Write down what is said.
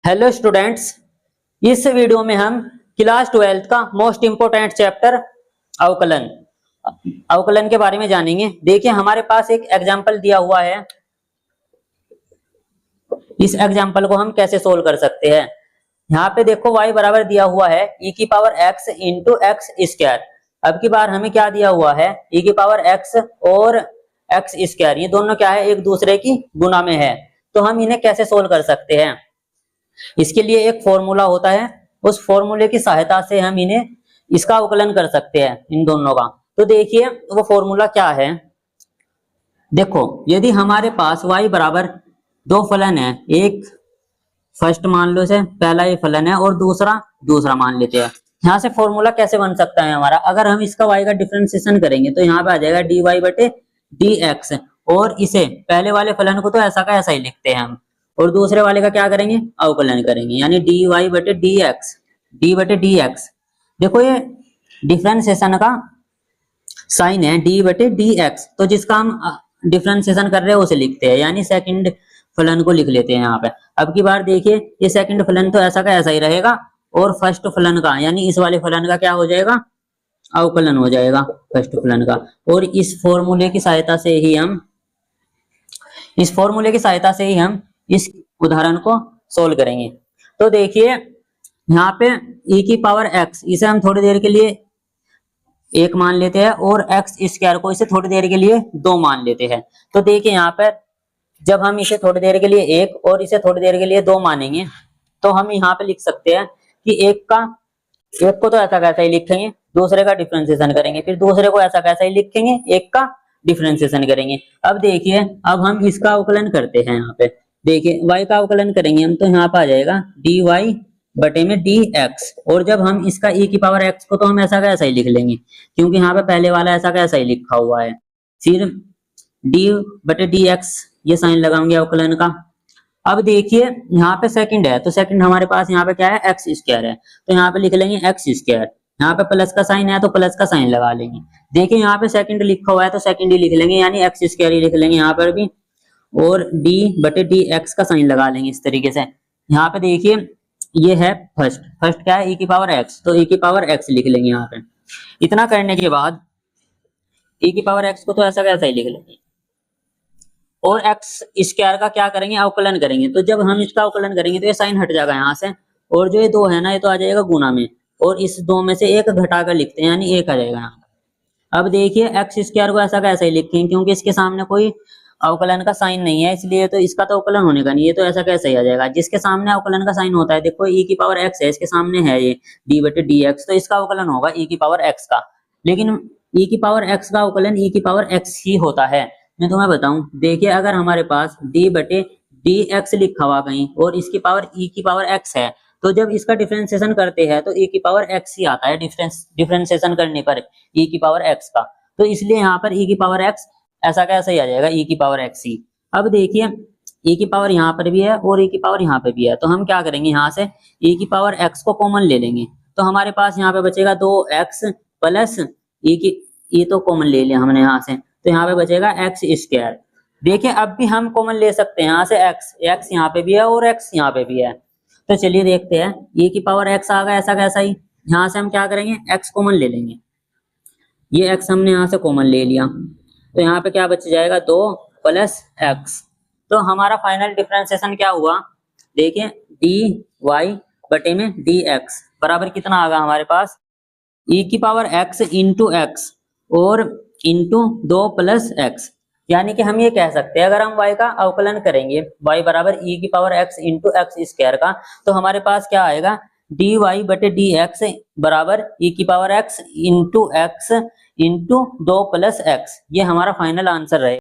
Hello students, इस video में हम क्लास 12 का मोस्ट इम्पोर्टेंट चैप्टर अवकलन अवकलन के बारे में जानेंगे। देखिए हमारे पास एक एग्जाम्पल दिया हुआ है। इस एग्जाम्पल को हम कैसे सोल्व कर सकते हैं। यहाँ पे देखो y बराबर दिया हुआ है e की power x into x square. अब की बार हमें क्या दिया हुआ है, e की पावर x और x स्क्वायर, ये दोनों क्या है, एक दूसरे की गुना में है। तो हम इन्हें कैसे सोल्व कर सकते हैं। इसके लिए एक फॉर्मूला होता है, उस फॉर्मूले की सहायता से हम इन्हें इसका अवकलन कर सकते हैं, इन दोनों का। तो देखिए वो फॉर्मूला क्या है। देखो यदि हमारे पास y बराबर दो फलन है, एक फर्स्ट मान लो इसे पहला ये फलन है और दूसरा मान लेते हैं। यहाँ से फॉर्मूला कैसे बन सकता है हमारा, अगर हम इसका y का डिफरेंशिएशन करेंगे तो यहाँ पे आ जाएगा dy बटे dx, और इसे पहले वाले फलन को तो ऐसा का ऐसा ही लिखते हैं हम, और दूसरे वाले का क्या करेंगे, अवकलन करेंगे, यानी dy बटे dx, d बटे dx। देखो ये डिफरेंशिएशन का साइन है d बटे dx, तो जिसका हम डिफरेंशिएशन कर रहे हैं उसे लिखते हैं, यानी सेकंड फलन को लिख लेते हैं यहाँ पे। अब की बार देखिए ये सेकंड फलन तो ऐसा का ऐसा ही रहेगा, और फर्स्ट फलन का यानी इस वाले फलन का क्या हो जाएगा, अवकलन हो जाएगा फर्स्ट फलन का। और इस फॉर्मूले की सहायता से ही हम इस उदाहरण को सोल्व करेंगे। तो देखिए यहाँ पे e की पावर x, इसे हम थोड़ी देर के लिए एक मान लेते हैं, और एक्स स्क्वायर को इसे थोड़ी देर के लिए दो मान लेते हैं। तो देखिए यहाँ पर जब हम इसे थोड़ी देर के लिए एक और इसे थोड़ी देर के लिए दो मानेंगे, तो हम यहाँ पे लिख सकते हैं कि एक को तो ऐसा कैसा ही लिखेंगे, दूसरे का डिफरेंशिएशन करेंगे, फिर दूसरे को ऐसा कैसा ही लिखेंगे, एक का डिफरेंशिएशन करेंगे। अब देखिए अब हम इसका अवकलन करते हैं। यहाँ पे देखिए y का अवकलन करेंगे हम, तो यहाँ पे आ जाएगा dy बटे में dx, और जब हम इसका e की पावर x को तो हम ऐसा का ऐसा ही लिख लेंगे, क्योंकि यहाँ पे पहले वाला ऐसा का ऐसा ही लिखा हुआ है। फिर d बटे dx, ये साइन लगाएंगे अवकलन का। अब देखिए यहाँ पे सेकंड है, तो सेकंड हमारे पास यहाँ पे क्या है, एक्स स्क्वायर है, तो यहाँ पे लिख लेंगे एक्स स्क्वायर। यहाँ पे प्लस का साइन है तो प्लस का साइन लगा लेंगे। देखिए यहाँ पे सेकंड लिखा हुआ है तो सेकंड ही लिख लेंगे, यानी एक्स स्क्वायर ही लिख लेंगे यहाँ पर भी, और d बटे डी एक्स का साइन लगा लेंगे इस तरीके से। यहाँ पे देखिए ये है फर्स्ट क्या है, e की पावर x, तो e की पावर x लिख लेंगे यहाँ पे। इतना करने के बाद e की पावर x को तो ऐसा कैसा ही लिख लेंगे, और x स्क्वायर का क्या करेंगे, अवकलन करेंगे। तो जब हम इसका अवकलन करेंगे तो ये साइन हट जाएगा यहाँ से, और जो ये दो है ना, ये तो आ जाएगा गुना में, और इस दो में से एक घटाकर लिखते हैं, यानी एक आ जाएगा यहाँ। अब देखिए एक्स स्क्वायर को ऐसा कैसे लिखेंगे, क्योंकि इसके सामने कोई अवकलन का साइन नहीं है, इसलिए तो इसका तो अवकलन होने का नहीं, ये तो ऐसा कैसे ही आ जाएगा। जिसके सामने अवकलन का साइन होता है, देखो e की पावर x है, इसके सामने है ये d बटे dx, तो इसका अवकलन होगा e की पावर x का। लेकिन e की पावर x का अवकलन e की पावर x ही होता है। मैं तुम्हें बताऊं, देखिए अगर हमारे पास d बटे dx लिखा हुआ कहीं और इसकी पावर e की पावर x है, तो जब इसका डिफरेंशिएशन करते हैं तो e की पावर x ही आता है डिफरेंशिएशन करने पर e की पावर x का। तो इसलिए यहाँ पर e की पावर x ऐसा कैसे ही आ जाएगा, e की पावर x ही। अब देखिए e की पावर यहाँ पर भी है और e की पावर यहाँ पे भी है, तो हम क्या करेंगे, यहाँ से e की पावर x को कॉमन ले लेंगे, तो हमारे पास यहाँ पे बचेगा 2x प्लस e तो कॉमन ले लिया हमने यहाँ से, तो यहाँ पे बचेगा एक्स स्क्वायर। देखिए अब भी हम कॉमन ले सकते हैं यहाँ से x यहाँ पे भी है और x यहाँ पे भी है। तो चलिए देखते हैं, e की पावर x आ गया ऐसा कैसा ही। यहाँ से हम क्या करेंगे, x कॉमन ले लेंगे, ये x हमने यहाँ से कॉमन ले लिया, तो यहाँ पे क्या बच जाएगा, 2 प्लस x। तो हमारा फाइनल डिफरेंशिएशन क्या हुआ, देखिए dy बटे में dx बराबर कितना आ गया हमारे पास, e की पावर x इंटू एक्स और इंटू 2 प्लस x। यानी कि हम ये कह सकते हैं, अगर हम y का अवकलन करेंगे, y बराबर e की power x into x square का, तो हमारे पास क्या आएगा, dy बटे dx बराबर e की power x into x into 2 plus x। ये हमारा फाइनल आंसर रहेगा।